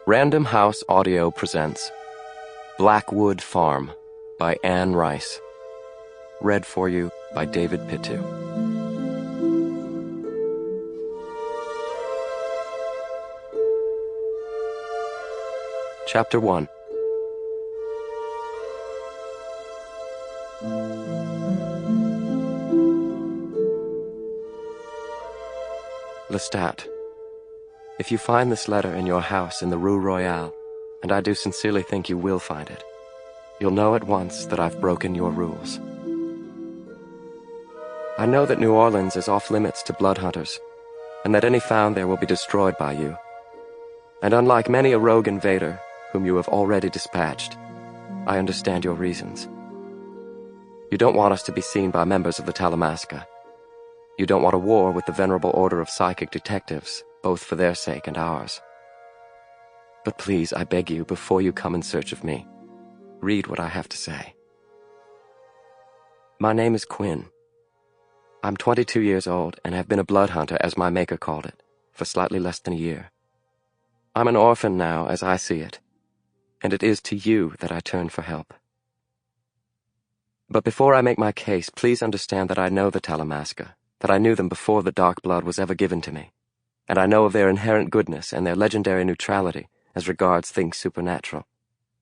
Random House Audio presents Blackwood Farm by Anne Rice. Read for you by David Pittu. Chapter 1. Lestat, if you find this letter in your house in the Rue Royale, and I do sincerely think you will find it, you'll know at once that I've broken your rules. I know that New Orleans is off limits to blood hunters, and that any found there will be destroyed by you. And unlike many a rogue invader whom you have already dispatched, I understand your reasons. You don't want us to be seen by members of the Talamasca. You don't want a war with the venerable order of psychic detectives, both for their sake and ours. But please, I beg you, before you come in search of me, read what I have to say. My name is Quinn. I'm 22 years old and have been a blood hunter, as my maker called it, for slightly less than a year. I'm an orphan now, as I see it, and it is to you that I turn for help. But before I make my case, please understand that I know the Talamasca, that I knew them before the dark blood was ever given to me, and I know of their inherent goodness and their legendary neutrality as regards things supernatural,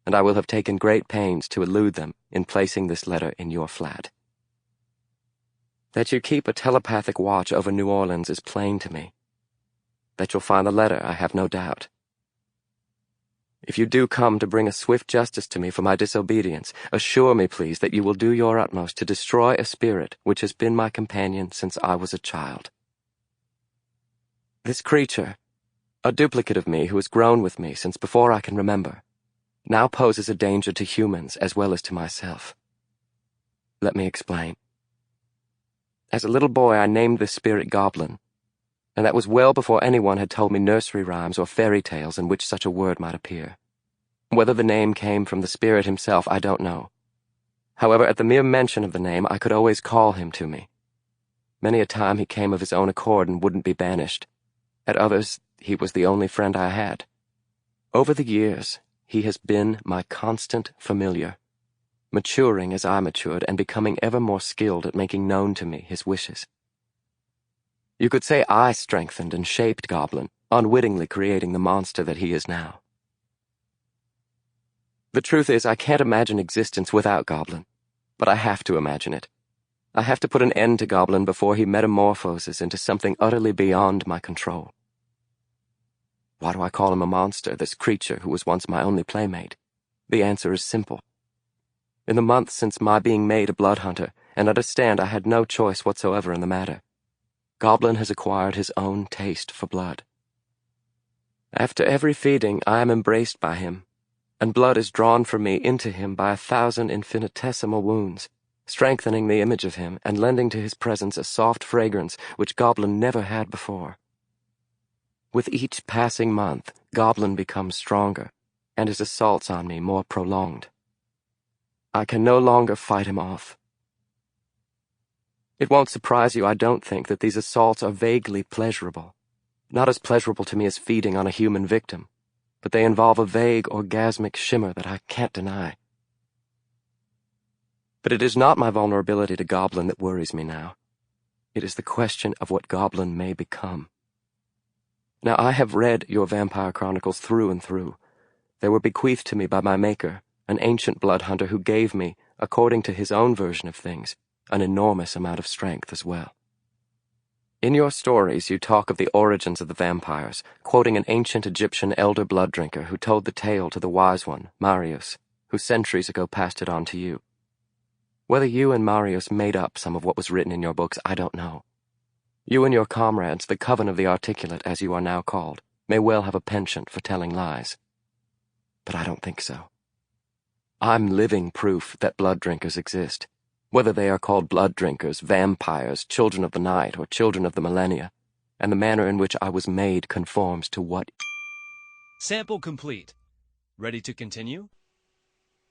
and I will have taken great pains to elude them in placing this letter in your flat. That you keep a telepathic watch over New Orleans is plain to me. That you'll find the letter, I have no doubt. If you do come to bring a swift justice to me for my disobedience, assure me, please, that you will do your utmost to destroy a spirit which has been my companion since I was a child. This creature, a duplicate of me who has grown with me since before I can remember, now poses a danger to humans as well as to myself. Let me explain. As a little boy, I named this spirit Goblin, and that was well before anyone had told me nursery rhymes or fairy tales in which such a word might appear. Whether the name came from the spirit himself, I don't know. However, at the mere mention of the name, I could always call him to me. Many a time he came of his own accord and wouldn't be banished. At others, he was the only friend I had. Over the years, he has been my constant familiar, maturing as I matured and becoming ever more skilled at making known to me his wishes. You could say I strengthened and shaped Goblin, unwittingly creating the monster that he is now. The truth is, I can't imagine existence without Goblin, but I have to imagine it. I have to put an end to Goblin before he metamorphoses into something utterly beyond my control. Why do I call him a monster, this creature who was once my only playmate? The answer is simple. In the months since my being made a blood hunter, and understand I had no choice whatsoever in the matter, Goblin has acquired his own taste for blood. After every feeding, I am embraced by him, and blood is drawn from me into him by 1,000 infinitesimal wounds, strengthening the image of him and lending to his presence a soft fragrance which Goblin never had before. With each passing month, Goblin becomes stronger, and his assaults on me more prolonged. I can no longer fight him off. It won't surprise you, I don't think, that these assaults are vaguely pleasurable. Not as pleasurable to me as feeding on a human victim, but they involve a vague orgasmic shimmer that I can't deny. But it is not my vulnerability to Goblin that worries me now. It is the question of what Goblin may become. Now, I have read your Vampire Chronicles through and through. They were bequeathed to me by my maker, an ancient blood hunter who gave me, according to his own version of things, an enormous amount of strength as well. In your stories, you talk of the origins of the vampires, quoting an ancient Egyptian elder blood drinker who told the tale to the wise one, Marius, who centuries ago passed it on to you. Whether you and Marius made up some of what was written in your books, I don't know. You and your comrades, the Coven of the Articulate, as you are now called, may well have a penchant for telling lies. But I don't think so. I'm living proof that blood drinkers exist. Whether they are called blood drinkers, vampires, children of the night, or children of the millennia, and the manner in which I was made conforms to what... Sample complete. Ready to continue?